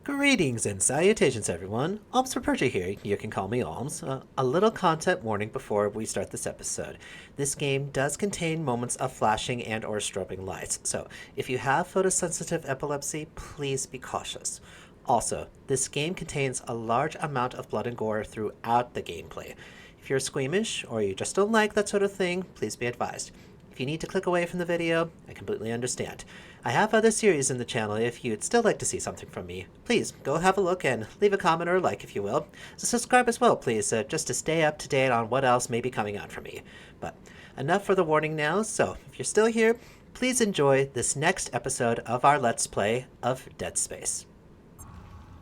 Greetings and salutations, everyone. Alms for Persia here. You can call me Alms. A little content warning before we start this episode. This game does contain moments of flashing and or strobing lights, so if you have photosensitive epilepsy, please be cautious. Also, this game contains a large amount of blood and gore throughout the gameplay. If you're squeamish or you just don't like that sort of thing, please be advised. If you need to click away from the video, I completely understand. I have other series in the channel if you'd still like to see something from me. Please, go have a look and leave a comment or a like if you will. So subscribe as well, please, just to stay up to date on what else may be coming out from me. But enough for the warning now, so if you're still here, please enjoy this next episode of our Let's Play of Dead Space.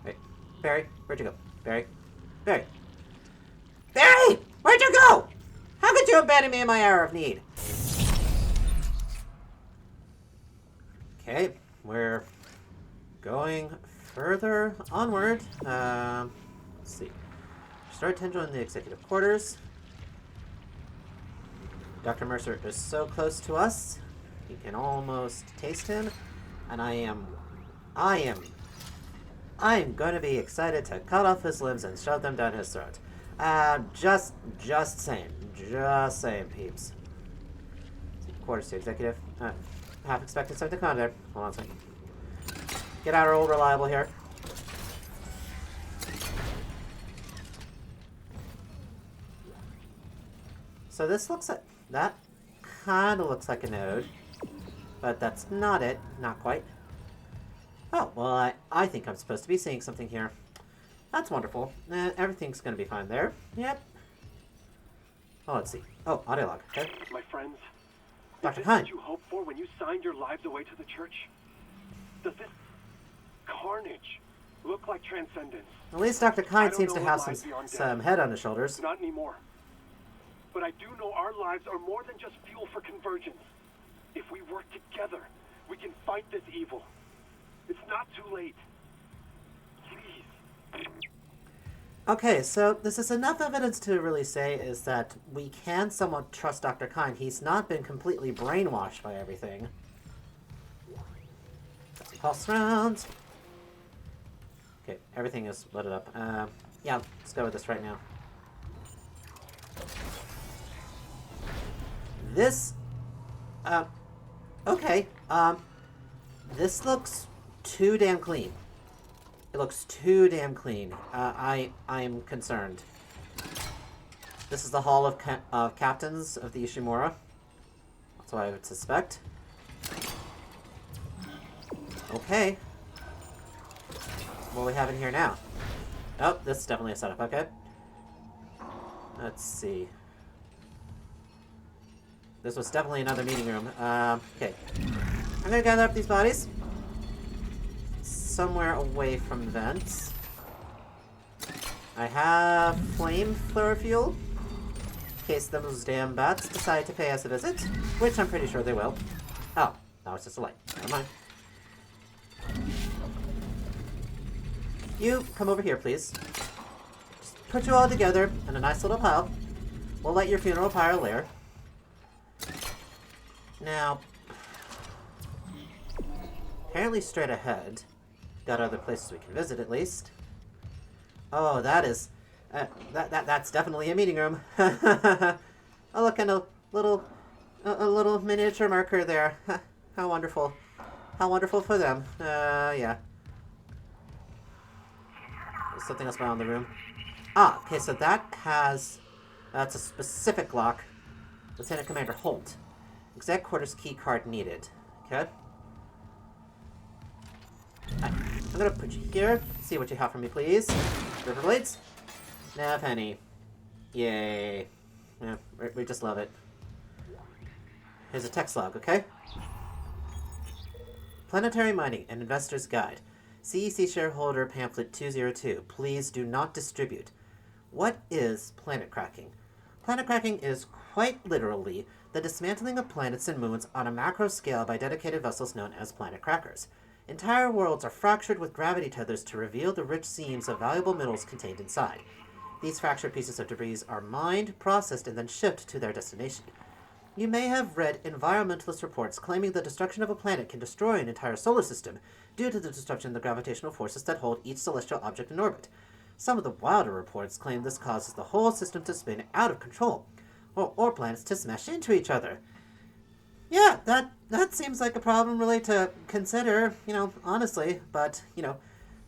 Wait, Barry, where'd you go? Barry? Barry! Barry! Where'd you go? How could you abandon me in my hour of need? Okay, we're going further onward. Let's see. Start attention in the executive quarters. Dr. Mercer is so close to us. You can almost taste him. And I'm going to be excited to cut off his limbs and shove them down his throat. Just saying, peeps. Quarters to executive. Half expected something to come there. Hold on a second. Get out our old reliable here. So this looks like... that kind of looks like a node. But that's not it. Not quite. Oh, well, I think I'm supposed to be seeing something here. That's wonderful. Everything's going to be fine there. Yep. Oh, let's see. Oh, audio log. Okay. My friends, Dr. is this Kine. what you hoped for when you signed your lives away to the church? Does this carnage look like transcendence? At least Dr. I Kine don't seems know to what have lies beyond some death. head on his shoulders. Not anymore. But I do know our lives are more than just fuel for convergence. If we work together, we can fight this evil. It's not too late. Please. Okay, so this is enough evidence to really say is that we can somewhat trust Dr. Kine. He's not been completely brainwashed by everything. Got some pulse rounds. Okay, everything is loaded up. Yeah, let's go with this right now. This, okay, this looks too damn clean. It looks too damn clean. I'm concerned. This is the Hall of Captains of the Ishimura. That's what I would suspect. Okay. What do we have in here now? Oh, this is definitely a setup. Okay. Let's see. This was definitely another meeting room. Okay. I'm gonna gather up these bodies. Somewhere away from vents. I have flamethrower fuel. In case those damn bats decide to pay us a visit. Which I'm pretty sure they will. Oh, now it's just a light. Never mind. You, come over here, please. Just put you all together in a nice little pile. We'll light your funeral pyre later. Now, apparently straight ahead. Got other places we can visit, at least. Oh, that is... that's definitely a meeting room. Oh, look, and a little miniature marker there. How wonderful. How wonderful for them. Yeah. There's something else around the room. Ah, okay, so that has... that's a specific lock. Lieutenant Commander Holt. Exec quarters key card needed. Okay. I'm gonna put you here. See what you have for me, please. River blades. Nah, penny. Yay. Yeah, we just love it. Here's a text log, okay? Planetary Mining, an Investor's Guide. CEC Shareholder Pamphlet 202. Please do not distribute. What is planet cracking? Planet cracking is quite literally the dismantling of planets and moons on a macro scale by dedicated vessels known as planet crackers. Entire worlds are fractured with gravity tethers to reveal the rich seams of valuable minerals contained inside. These fractured pieces of debris are mined, processed, and then shipped to their destination. You may have read environmentalist reports claiming the destruction of a planet can destroy an entire solar system due to the disruption of the gravitational forces that hold each celestial object in orbit. Some of the wilder reports claim this causes the whole system to spin out of control, or planets to smash into each other. Yeah, that seems like a problem really to consider, honestly, but,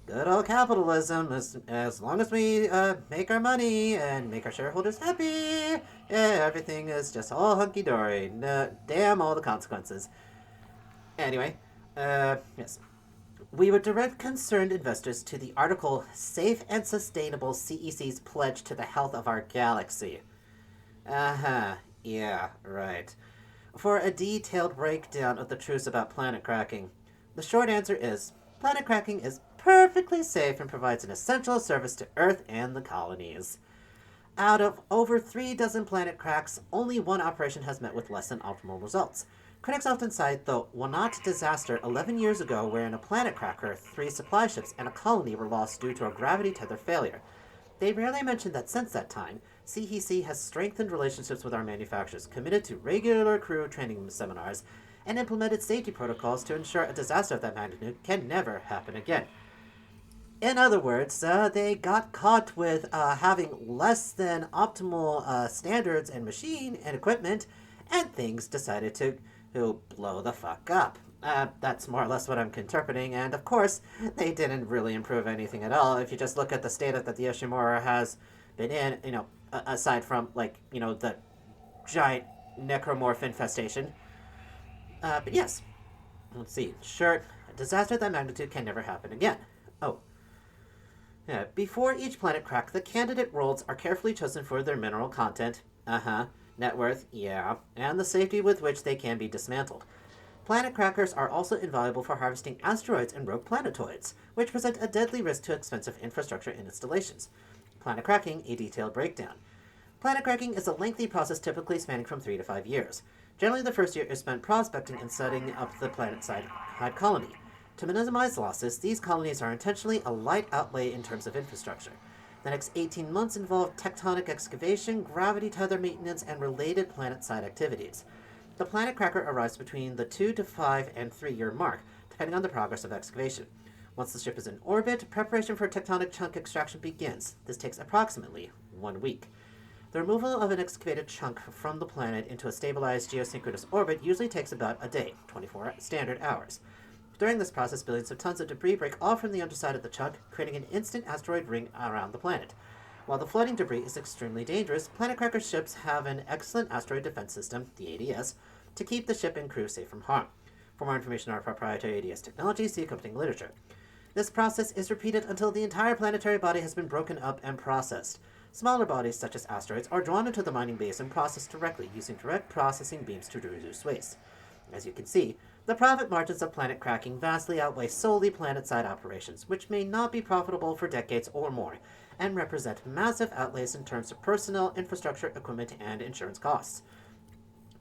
good old capitalism, as long as we make our money and make our shareholders happy, everything is just all hunky-dory. No, damn all the consequences. Anyway, yes. We would direct concerned investors to the article Safe and Sustainable CEC's Pledge to the Health of Our Galaxy. Uh-huh, yeah, right. For a detailed breakdown of the truths about planet cracking. The short answer is planet cracking is perfectly safe and provides an essential service to Earth and the colonies. Out of over 3 dozen planet cracks, only one operation has met with less than optimal results. Critics often cite the Wanat disaster 11 years ago, wherein a planet cracker, 3 supply ships, and a colony were lost due to a gravity tether failure. They rarely mention that since that time, CEC has strengthened relationships with our manufacturers, committed to regular crew training seminars, and implemented safety protocols to ensure a disaster of that magnitude can never happen again. In other words, they got caught with having less than optimal standards and machine and equipment, and things decided to blow the fuck up. That's more or less what I'm interpreting, and of course, they didn't really improve anything at all. If you just look at the state that the Yoshimura has been in, aside from, the giant necromorph infestation. But yes, let's see. Sure, a disaster of that magnitude can never happen again. Oh. Yeah, before each planet crack, the candidate worlds are carefully chosen for their mineral content, net worth, yeah, and the safety with which they can be dismantled. Planet crackers are also invaluable for harvesting asteroids and rogue planetoids, which present a deadly risk to expensive infrastructure and installations. Planet cracking, a detailed breakdown. Planet cracking is a lengthy process typically spanning from 3 to 5 years. Generally, the first year is spent prospecting and setting up the planet-side colony. To minimize losses, these colonies are intentionally a light outlay in terms of infrastructure. The next 18 months involve tectonic excavation, gravity tether maintenance, and related planet-side activities. The planet cracker arrives between the 2 to 5 and 3-year mark, depending on the progress of excavation. Once the ship is in orbit, preparation for tectonic chunk extraction begins. This takes approximately 1 week. The removal of an excavated chunk from the planet into a stabilized geosynchronous orbit usually takes about a day, 24 standard hours. During this process, billions of tons of debris break off from the underside of the chunk, creating an instant asteroid ring around the planet. While the floating debris is extremely dangerous, planet cracker ships have an excellent asteroid defense system, the ADS, to keep the ship and crew safe from harm. For more information on our proprietary ADS technology, see accompanying literature. This process is repeated until the entire planetary body has been broken up and processed. Smaller bodies, such as asteroids, are drawn into the mining base and processed directly, using direct processing beams to reduce waste. As you can see, the profit margins of planet cracking vastly outweigh solely planet-side operations, which may not be profitable for decades or more, and represent massive outlays in terms of personnel, infrastructure, equipment, and insurance costs.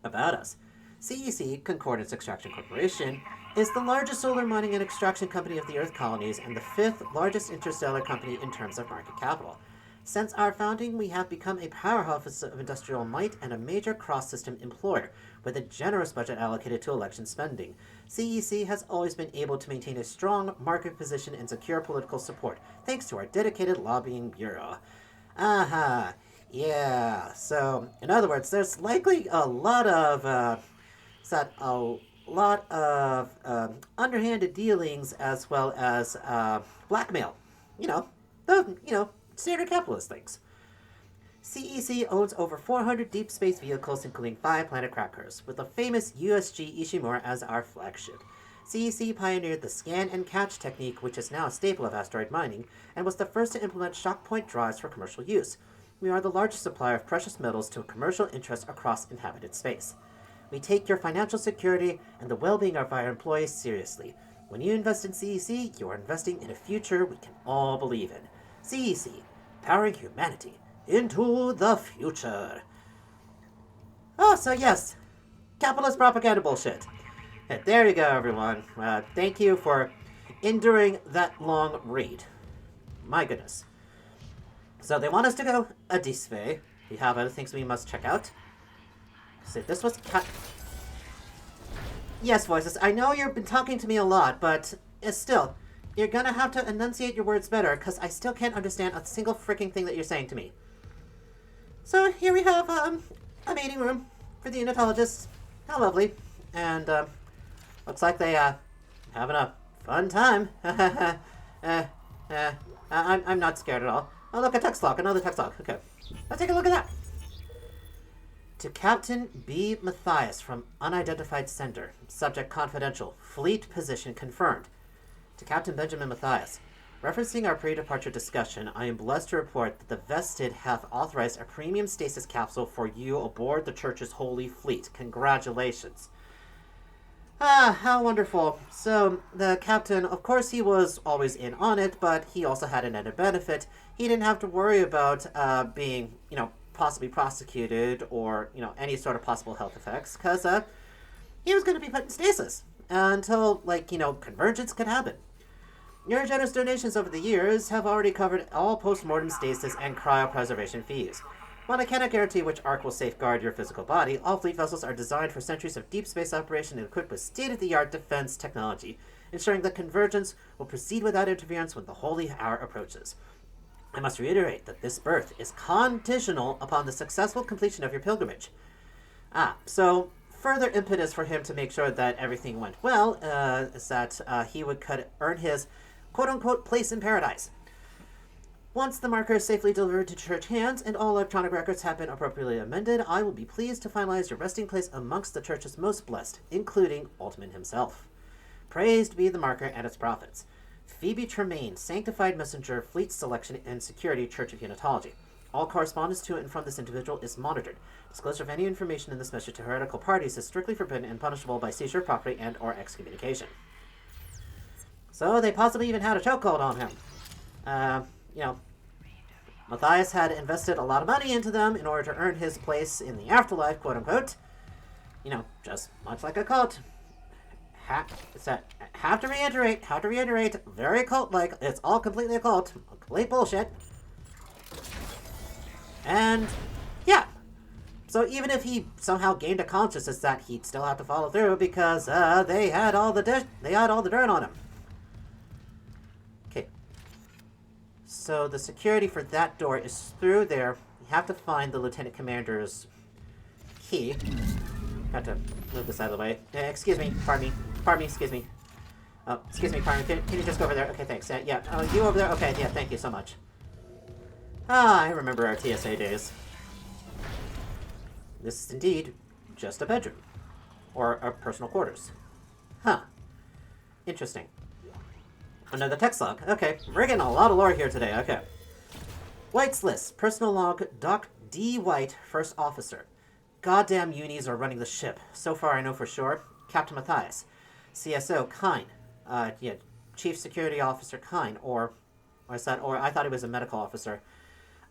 About us. CEC, Concordance Extraction Corporation, is the largest solar mining and extraction company of the Earth colonies and the 5th largest interstellar company in terms of market capital. Since our founding, we have become a powerhouse of industrial might and a major cross-system employer, with a generous budget allocated to election spending. CEC has always been able to maintain a strong market position and secure political support, thanks to our dedicated lobbying bureau. Yeah, so, in other words, there's likely a lot of, underhanded dealings as well as, blackmail. Standard capitalist things. CEC owns over 400 deep space vehicles, including 5 planet crackers, with the famous USG Ishimura as our flagship. CEC pioneered the scan and catch technique, which is now a staple of asteroid mining, and was the first to implement shock point drives for commercial use. We are the largest supplier of precious metals to commercial interests across inhabited space. We take your financial security and the well-being of our employees seriously. When you invest in CEC, you are investing in a future we can all believe in. CEC, powering humanity into the future. Oh, so yes, capitalist propaganda bullshit. And there you go, everyone. Thank you for enduring that long read. My goodness. So they want us to go a Disve. We have other things we must check out. See, this was Yes, Voices, I know you've been talking to me a lot, but still, you're gonna have to enunciate your words better, because I still can't understand a single freaking thing that you're saying to me. So, here we have, a meeting room for the unitologists. How lovely. And, looks like they, having a fun time. I'm not scared at all. Oh, look, a text log, another text log. Okay. Let's take a look at that. To Captain B. Matthias from Unidentified Sender. Subject confidential. Fleet position confirmed. To Captain Benjamin Matthias. Referencing our pre-departure discussion, I am blessed to report that the Vested hath authorized a premium stasis capsule for you aboard the Church's Holy Fleet. Congratulations. Ah, how wonderful. So, the captain, of course, he was always in on it, but he also had an added benefit. He didn't have to worry about being, possibly prosecuted or, any sort of possible health effects, because he was going to be put in stasis until, convergence could happen. Your generous donations over the years have already covered all post-mortem stasis and cryopreservation fees. While I cannot guarantee which arc will safeguard your physical body, all fleet vessels are designed for centuries of deep space operation and equipped with state-of-the-art defense technology, ensuring that convergence will proceed without interference when the holy hour approaches. I must reiterate that this berth is conditional upon the successful completion of your pilgrimage. So further impetus for him to make sure that everything went well is that he could earn his quote-unquote place in paradise. Once the marker is safely delivered to church hands and all electronic records have been appropriately amended, I will be pleased to finalize your resting place amongst the church's most blessed, including Altman himself. Praised be the marker and its prophets. Phoebe Tremaine, Sanctified Messenger, Fleet Selection and Security, Church of Unitology. All correspondence to and from this individual is monitored. Disclosure of any information in this message to heretical parties is strictly forbidden and punishable by seizure of property and or excommunication. So they possibly even had a chokehold on him. Matthias had invested a lot of money into them in order to earn his place in the afterlife, quote-unquote. Just much like a cult. Have to reiterate, very cult-like. It's all completely a cult. Complete bullshit. And, yeah. So even if he somehow gained a consciousness, that he'd still have to follow through because they had all the dirt on him. Okay. So the security for that door is through there. You have to find the lieutenant commander's key. Have to move this out of the way. Excuse me, pardon me, excuse me. Oh, excuse me, pardon me, can you just go over there? Okay, thanks. Yeah, oh, you over there? Okay, yeah, thank you so much. I remember our TSA days. This is indeed just a bedroom. Or a personal quarters. Huh. Interesting. Another text log. Okay, we're getting a lot of lore here today. Okay. White's list. Personal log. Doc D. White, First Officer. Goddamn unis are running the ship. So far I know for sure. Captain Matthias. CSO, Kine. Chief Security Officer Kine. Or I thought he was a medical officer.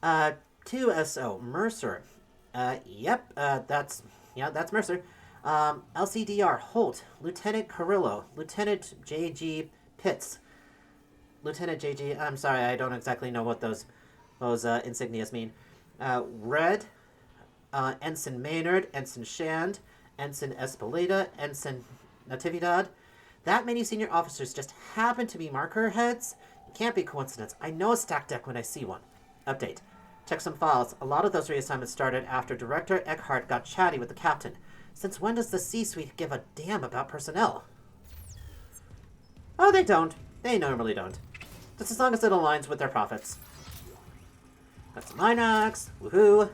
2SO, Mercer. That's Mercer. LCDR, Holt. Lieutenant Carrillo. Lieutenant JG Pitts. Lieutenant JG, I'm sorry, I don't exactly know what those insignias mean. Red, Ensign Maynard, Ensign Shand, Ensign Espeleta, Ensign Natividad. That many senior officers just happen to be marker heads? It can't be coincidence. I know a stack deck when I see one. Update. Check some files. A lot of those reassignments started after Director Eckhart got chatty with the captain. Since when does the C-suite give a damn about personnel? Oh, they don't. They normally don't. Just as long as it aligns with their profits. Got some Minox. Woohoo.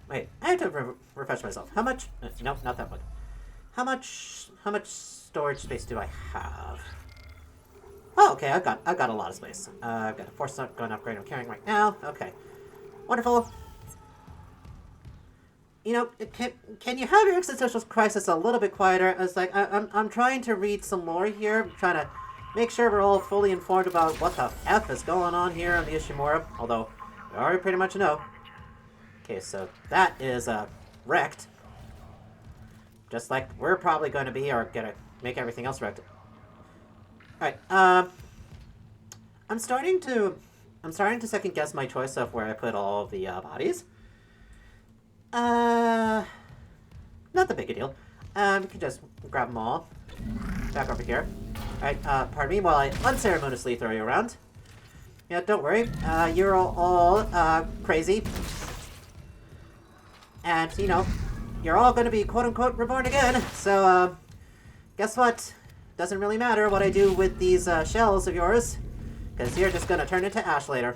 Wait, I have to refresh myself. How much? No, not that one. How much storage space do I have? Oh, okay, I've got a lot of space. I've got a 4-star gun upgrade I'm carrying right now. Okay. Wonderful. Can you have your existential crisis a little bit quieter? I was like, I'm trying to read some lore here. I'm trying to make sure we're all fully informed about what the F is going on here on the Ishimura. Although, we already pretty much know. Okay, so that is, wrecked. Just like we're probably going to be, or gonna make everything else wrecked. Alright, I'm starting to second guess my choice of where I put all of the, bodies. Not the big a deal. You can just grab them all. Back over here. Alright, pardon me while I unceremoniously throw you around. Yeah, don't worry. You're all crazy. And, you know, you're all gonna be quote-unquote reborn again. So, guess what? Doesn't really matter what I do with these shells of yours. Because you're just gonna turn into ash later.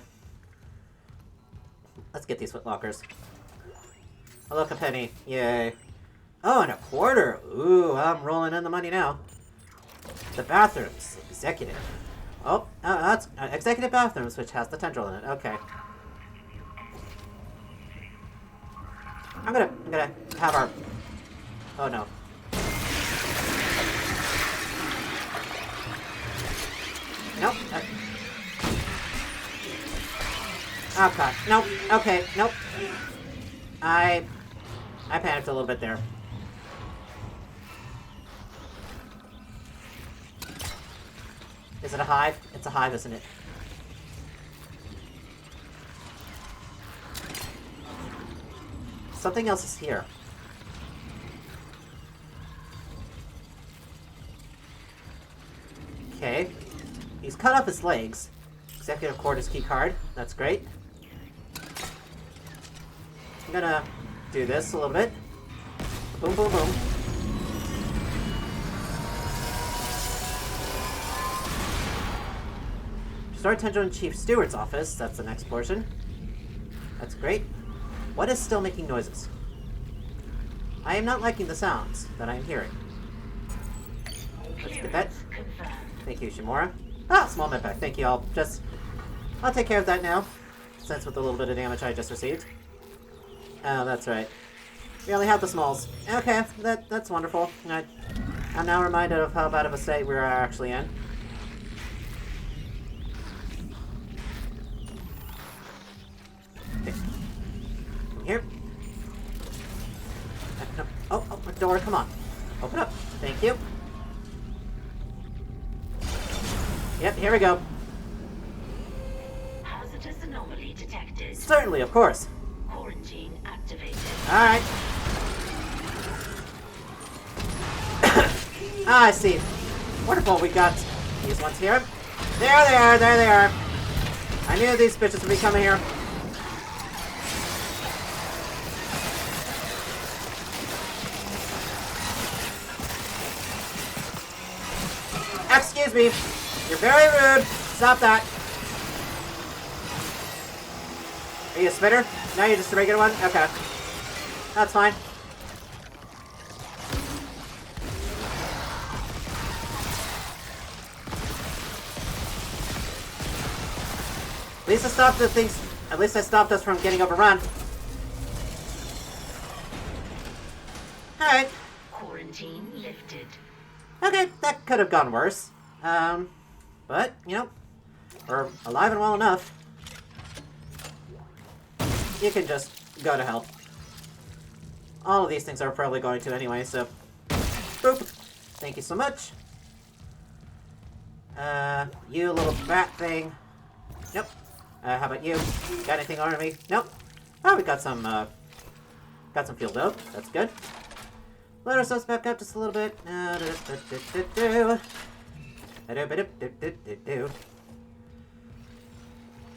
Let's get these footlockers. Oh, look, a penny. Yay. Oh, and a quarter. Ooh, I'm rolling in the money now. The bathrooms. Executive. Oh, that's executive bathrooms, which has the tendril in it. Okay. I'm gonna have our... Oh, no. Nope. Oh, God. Nope. Okay. Nope. I panicked a little bit there. Is it a hive? It's a hive, isn't it? Something else is here. Okay. He's cut off his legs. Executive quarters key card. That's great. I'm gonna do this a little bit. Boom, boom, boom. Restore attention in Chief Steward's office. That's the next portion. That's great. What is still making noises? I am not liking the sounds that I am hearing. Let's get that. Thank you, Shimura. Ah, small medpack. Thank you. I'll take care of that now. Since with the little bit of damage I just received. Oh, that's right. We only have the smalls. Okay, that's wonderful. I'm now reminded of how bad of a state we're actually in. Okay. Come here. Oh, a door, come on. Open up. Thank you. Yep, here we go. Hazardous anomaly detected. Certainly, of course. Quarantine activated. Alright. I see. Wonderful, we got these ones here. There they are. I knew these bitches would be coming here. Excuse me. You're very rude. Stop that. Are you a spitter? No, you're just a regular one? Okay. That's fine. At least I stopped us from getting overrun. Alright. Quarantine lifted. Okay, that could have gone worse. But, you know, we're alive and well enough. You can just go to hell. All of these things are probably going to anyway, so... Boop! Thank you so much. You little bat thing. Nope. How about you? Got anything on me? Nope. Oh, we got some fuel though. That's good. Let ourselves back up just a little bit.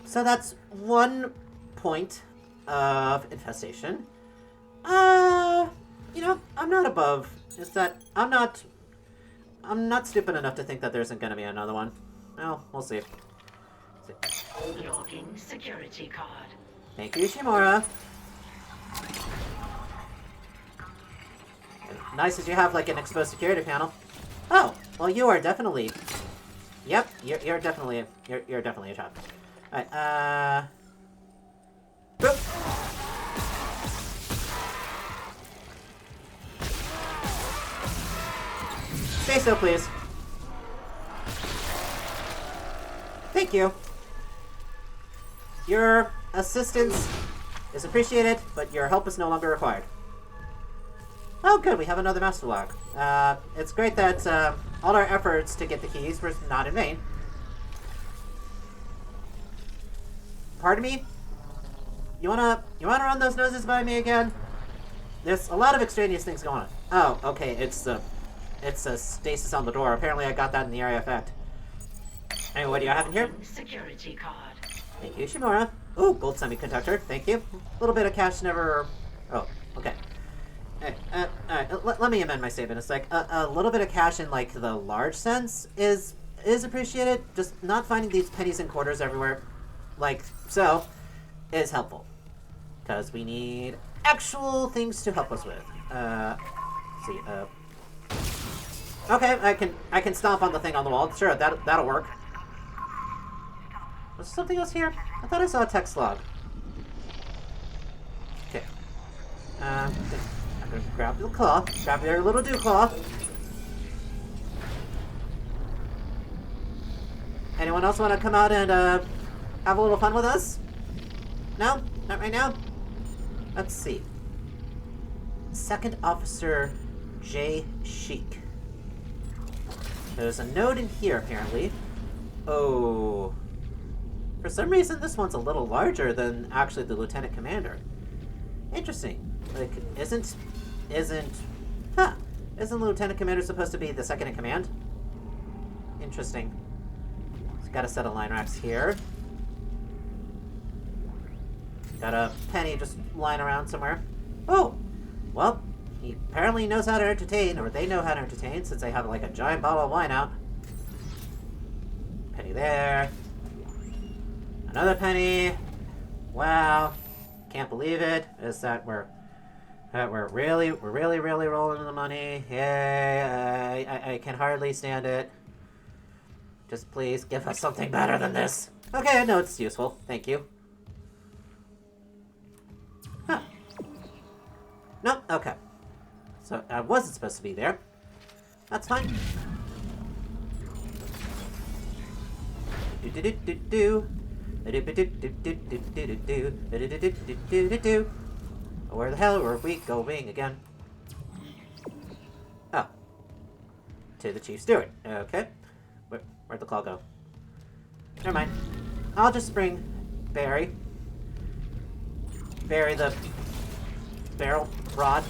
So that's one point of infestation. You know, I'm not above. It's that I'm not stupid enough to think that there isn't going to be another one. Well, we'll see. Logging security card. Thank you, Shimura. Nice as you have like an exposed security panel. Oh, well, you are definitely. Yep, you're definitely a shot. All right. Boop. Stay still, please. Thank you. Your assistance is appreciated, but your help is no longer required. Oh, good. We have another master log. It's great that all our efforts to get the keys were not in vain. Pardon me? You wanna run those noses by me again? There's a lot of extraneous things going on. Oh, okay, it's a stasis on the door. Apparently I got that in the area effect. Anyway, what do you have in here? Security card. Thank you, Shimura. Ooh, gold semiconductor. Thank you. A little bit of cash never... Oh, okay. Hey, alright, let me amend my statement. It's like, a little bit of cash in, like, the large sense is appreciated. Just not finding these pennies and quarters everywhere, like so, is helpful. Because we need actual things to help us with. Let's see, okay, I can stomp on the thing on the wall. Sure, that'll work. Was there something else here? I thought I saw a text log. Okay. I'm gonna grab the claw. Grab their little dew claw. Anyone else want to come out and have a little fun with us? No? Not right now? Let's see. Second Officer J. Sheik. There's a note in here, apparently. Oh. For some reason, this one's a little larger than actually the Lieutenant Commander. Interesting. Like, isn't the Lieutenant Commander supposed to be the second in command? Interesting. So got a set of line racks here. Got a penny just lying around somewhere. Oh! Well, he apparently knows how to entertain, or they know how to entertain, since they have like a giant bottle of wine out. Penny there. Another penny. Wow. Can't believe it. Is that we're really rolling in the money. Yay. I can hardly stand it. Just please give us something better than this. Okay, no, it's useful. Thank you. Huh. Nope, okay. So I wasn't supposed to be there. That's fine. Where the hell were we going again? Oh. To the Chief Steward. Okay. Where'd the claw go? Never mind. I'll just bring Barry. Barry the barrel rod.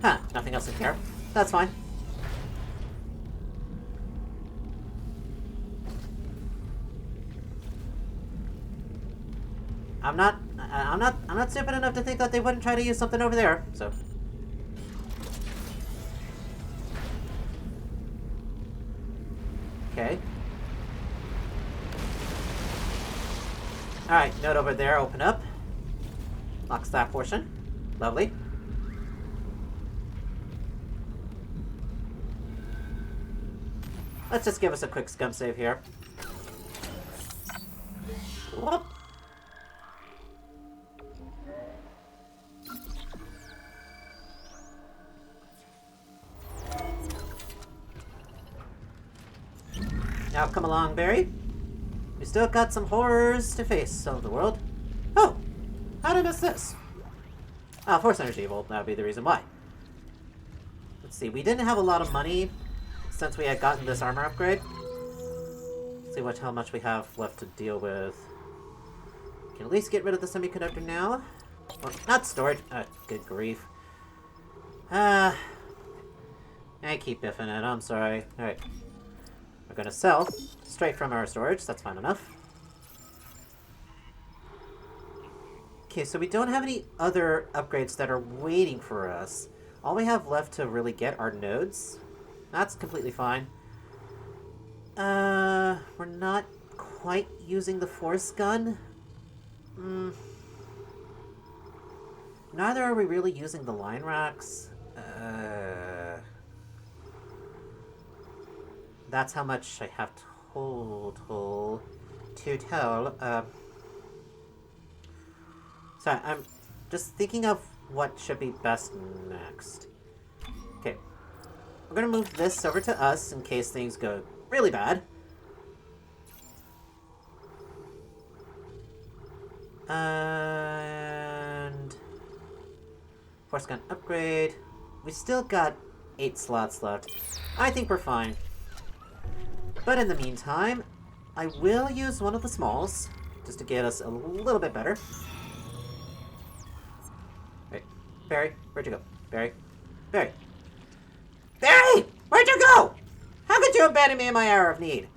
Huh, nothing else in here. That's fine. I'm not stupid enough to think that they wouldn't try to use something over there, so. Okay. Alright, note over there, open up. Locks that portion. Lovely. Let's just give us a quick scum save here. Whoop. Now come along, Barry. We still got some horrors to face of the world. Oh! How did I miss this? Ah, Force Energy. Well, that would be the reason why. Let's see, we didn't have a lot of money since we had gotten this armor upgrade. Let's see how much we have left to deal with. Can at least get rid of the semiconductor now. Well, not storage. Good grief. I keep biffing it. I'm sorry. Alright. We're gonna sell straight from our storage. That's fine enough. Okay, so we don't have any other upgrades that are waiting for us. All we have left to really get are nodes. That's completely fine. We're not quite using the force gun. Neither are we really using the line racks. That's how much I have total to tell. Sorry, I'm just thinking of what should be best next. Okay. We're gonna move this over to us in case things go really bad. And force gun upgrade. We still got 8 slots left. I think we're fine. But in the meantime, I will use one of the smalls. just to get us a little bit better. Wait, Barry, where'd you go? Barry? Barry! Barry! Where'd you go? How could you abandon me in my hour of need?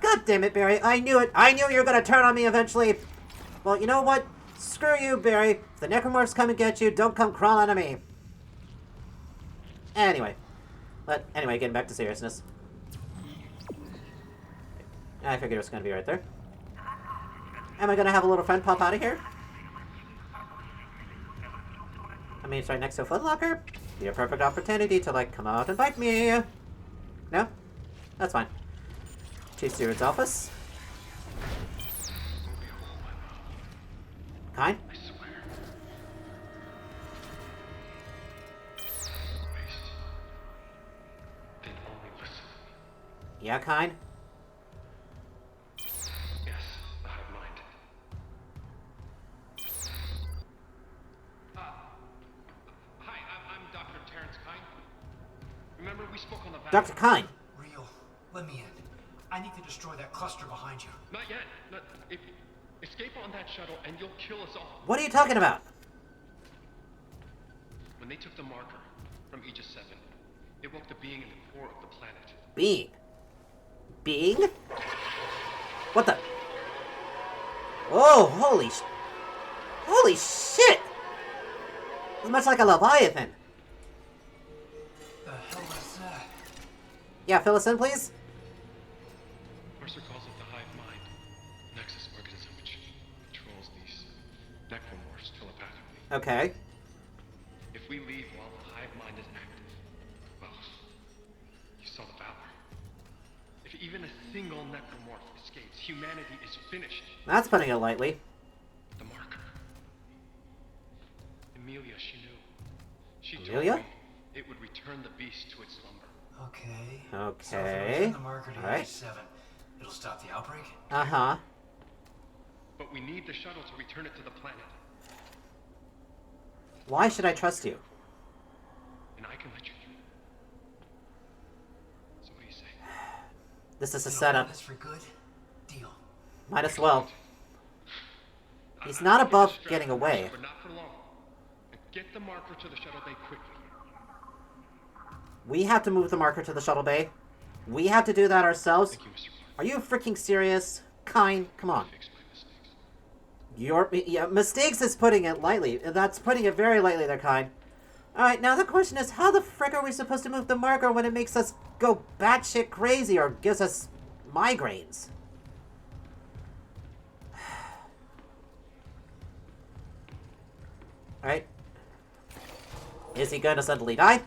God damn it, Barry. I knew it. I knew you were going to turn on me eventually. Well, you know what? Screw you, Barry. If the necromorphs come and get you, don't come crawling to me. Anyway. Getting back to seriousness. I figured it was going to be right there. Am I going to have a little friend pop out of here? I mean, it's right next to a footlocker. Be a perfect opportunity to, like, come out and bite me. No? That's fine. Chief Steward's office. Kind? I swear. They only listen. Yeah, kind? Yes, the hive mind. Hi, I'm Dr. Terrence Kine. Remember we spoke on the back? Dr. Kine! Real, let me in. I need to destroy that cluster behind you. Not yet. Escape on that shuttle and you'll kill us all. What are you talking about? When they took the marker from Aegis 7, it woke the being in the core of the planet. Being? Being? What the? Oh, holy shit! It's much like a Leviathan. The hell is that? Yeah, fill us in, please. Mercer calls it the hive mind, nexus organism which controls these necromorphs telepathically. Okay. If we leave while the hive mind is active, well, you saw the valor. If even a single necromorph escapes, humanity is finished. That's putting it lightly. The marker. Emilia, she knew. She Amelia? told me it would return the beast to its slumber. Okay. Okay. So if we return the marker to Alright. Aegis 7, it'll stop the outbreak? Uh-huh. But we need the shuttle to return it to the planet. Why should I trust you? And I can let you do it. So what do you say? This is a It'll setup. run us for good? Deal. Might as well. He's not I can above distract getting the away. Mercer, but not for long. And get the marker to the shuttle bay quickly. We have to move the marker to the shuttle bay. We have to do that ourselves. Thank you, Mr. Clark. Are you freaking serious? Kine, come on. Fix my mistakes. Mistakes is putting it lightly. That's putting it very lightly there, Kine. Alright, now the question is, how the frick are we supposed to move the marker when it makes us go batshit crazy or gives us migraines? Alright. Is he going to suddenly die?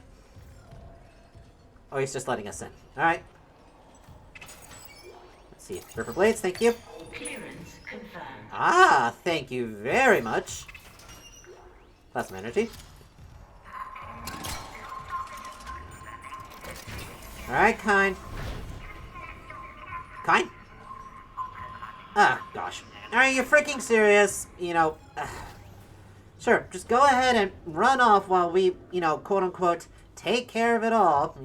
Oh, he's just letting us in. Alright. Let's see. Ripper Blades, thank you. Clearance confirmed. Ah, thank you very much. Plasma energy. Alright, Kine. Kine? Ah, gosh. Are you freaking serious? Sure, just go ahead and run off while we, quote-unquote, take care of it all.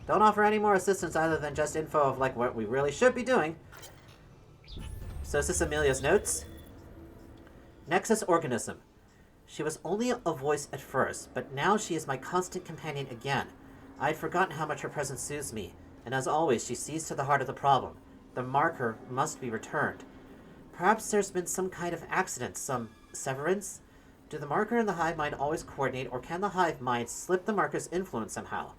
Don't offer any more assistance other than just info of, like, what we really should be doing. So is this Amelia's notes? Nexus organism. She was only a voice at first, but now she is my constant companion again. I had forgotten how much her presence soothes me, and as always, she sees to the heart of the problem. The marker must be returned. Perhaps there's been some kind of accident, some severance? Do the marker and the hive mind always coordinate, or can the hive mind slip the marker's influence somehow?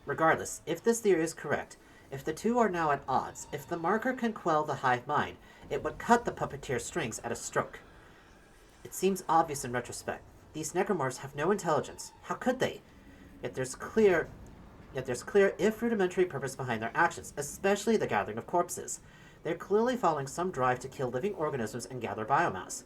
Regardless, if this theory is correct, if the two are now at odds, if the marker can quell the hive mind, it would cut the puppeteer's strings at a stroke. It seems obvious in retrospect. These necromorphs have no intelligence. How could they? Yet there's clear, if rudimentary purpose behind their actions, especially the gathering of corpses. They're clearly following some drive to kill living organisms and gather biomass.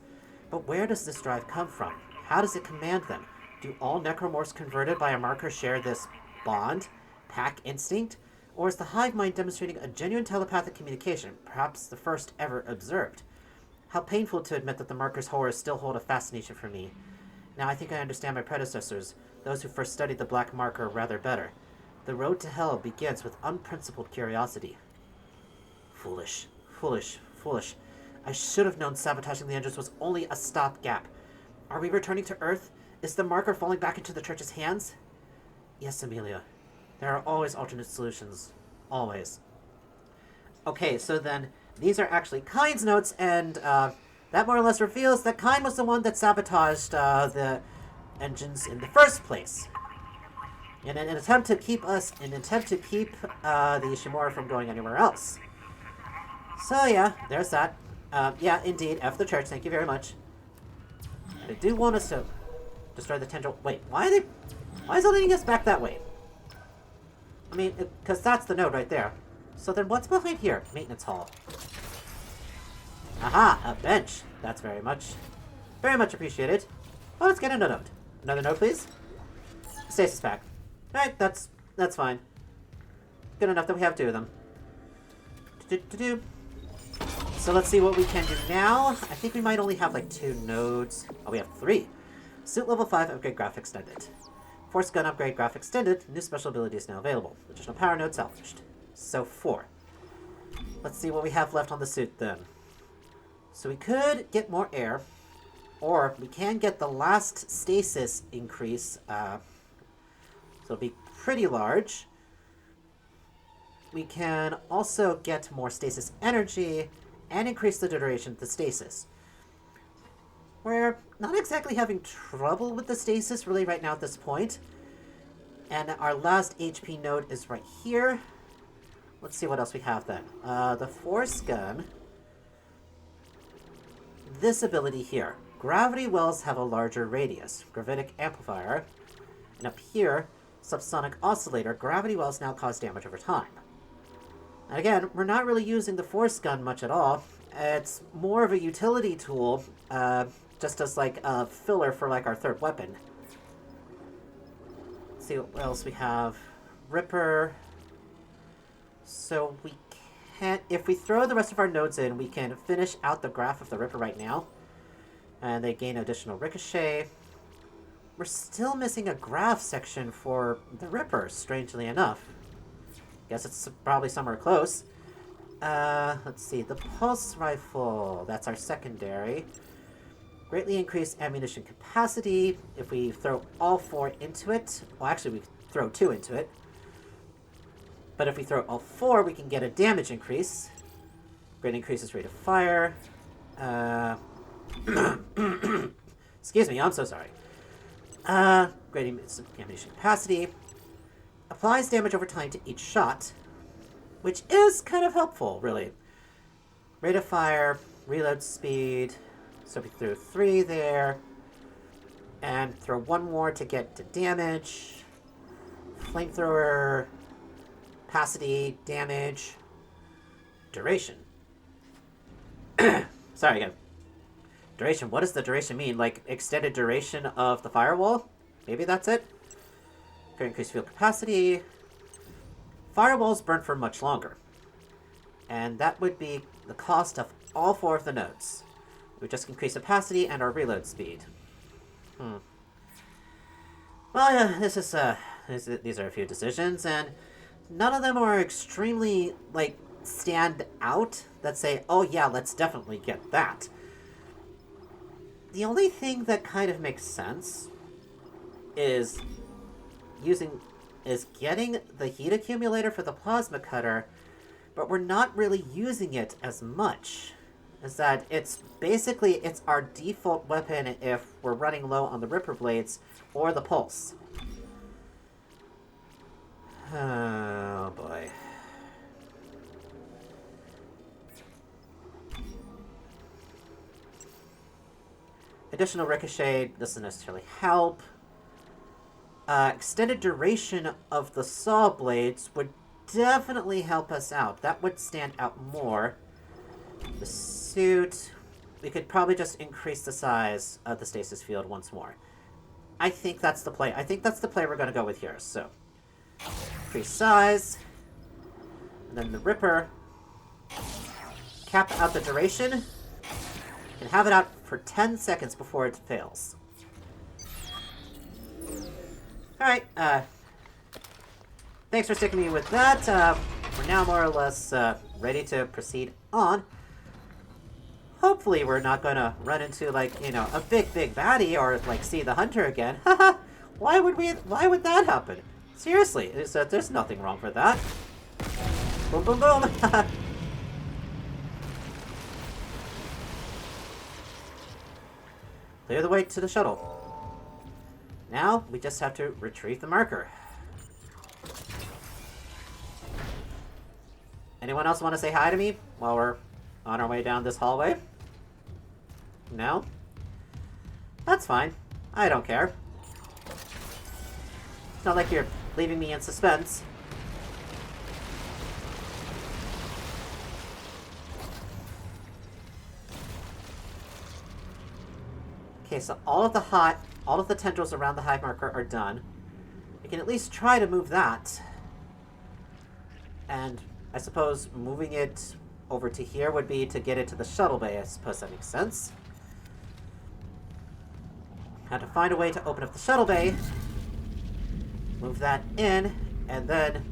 But where does this drive come from? How does it command them? Do all necromorphs converted by a marker share this bond, pack instinct? Or is the hive mind demonstrating a genuine telepathic communication, perhaps the first ever observed? How painful to admit that the marker's horrors still hold a fascination for me. Now I think I understand my predecessors, those who first studied the black marker, rather better. The road to hell begins with unprincipled curiosity. Foolish, foolish, foolish. I should have known sabotaging the engines was only a stopgap. Are we returning to Earth? Is the marker falling back into the church's hands? Yes, Amelia. There are always alternate solutions. Always. Okay, so then these are actually Kyne's notes, and that more or less reveals that Kyne was the one that sabotaged the engines in the first place. In an attempt to keep the Ishimura from going anywhere else. So yeah, there's that. Yeah, indeed, F the church, thank you very much. They do want us to destroy the tendril. Wait, why is it leading us back that way? I mean, because that's the node right there. So then what's behind here? Maintenance hall. Aha, a bench. That's very much appreciated. Oh, let's get another node. Another node, please. Stasis pack. Alright, that's fine. Good enough that we have 2 of them. So let's see what we can do now. I think we might only have like 2 nodes. Oh, we have 3. Suit level 5, upgrade graph extended. Force gun upgrade graph extended. New special ability is now available. Additional power node salvaged. So 4. Let's see what we have left on the suit then. So we could get more air, or we can get the last stasis increase. So it'll be pretty large. We can also get more stasis energy and increase the duration of the stasis. We're not exactly having trouble with the stasis really right now at this point. And our last HP node is right here. Let's see what else we have then. The force gun. This ability here. Gravity wells have a larger radius. Gravitic amplifier. And up here, subsonic oscillator. Gravity wells now cause damage over time. And again, we're not really using the force gun much at all. It's more of a utility tool, just as like a filler for like our 3rd weapon. Let's see what else we have. Ripper. So we can't, if we throw the rest of our nodes in, we can finish out the graph of the Ripper right now. And they gain additional ricochet. We're still missing a graph section for the Ripper, strangely enough. Guess it's probably somewhere close. Let's see, the pulse rifle, that's our secondary. Greatly increased ammunition capacity if we throw all 4 into it. Well, actually, we throw 2 into it. But if we throw all 4, we can get a damage increase. Great increases rate of fire. Excuse me, I'm so sorry. Great ammunition capacity. Applies damage over time to each shot, which is kind of helpful, really. Rate of fire, reload speed. So we threw 3 there. And throw 1 more to get to damage. Flamethrower. Capacity, damage. Duration. Sorry again. Duration, what does the duration mean? Like, extended duration of the firewall? Maybe that's it? Could increase field capacity. Firewalls burn for much longer. And that would be the cost of all 4 of the nodes. We would just increase capacity and our reload speed. Well, yeah, these are a few decisions, and none of them are extremely, like, stand out that say, oh yeah, let's definitely get that. The only thing that kind of makes sense is getting the heat accumulator for the plasma cutter, but we're not really using it as much. Is that it's our default weapon if we're running low on the Ripper blades or the pulse. Oh boy. Additional ricochet doesn't necessarily help. Extended duration of the saw blades would definitely help us out. That would stand out more. The suit, we could probably just increase the size of the stasis field once more. I think that's the play. I think that's the play we're going to go with here. So, increase size. And then the Ripper. Cap out the duration. And have it out for 10 seconds before it fails. Alright, thanks for sticking me with that. We're now more or less ready to proceed on. Hopefully we're not gonna run into, like, you know, a big baddie or, like, see the hunter again. Haha! Why would that happen? Seriously, there's nothing wrong with that. Boom, boom, boom! Clear the way to the shuttle. Now, we just have to retrieve the marker. Anyone else want to say hi to me while we're on our way down this hallway? No? That's fine. I don't care. It's not like you're leaving me in suspense. Okay, so all of the tendrils around the hive marker are done. We can at least try to move that. And I suppose moving it over to here would be to get it to the shuttle bay. I suppose that makes sense. Had to find a way to open up the shuttle bay, move that in, and then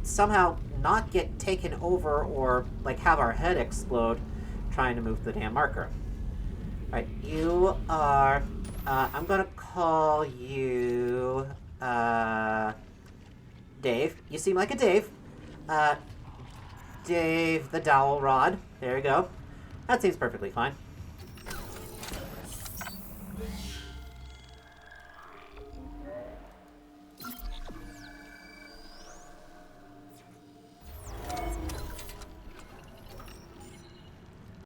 somehow not get taken over or, like, have our head explode trying to move the damn marker. Alright, you are... I'm gonna call you... Dave. You seem like a Dave. Dave the Dowel Rod. There you go. That seems perfectly fine.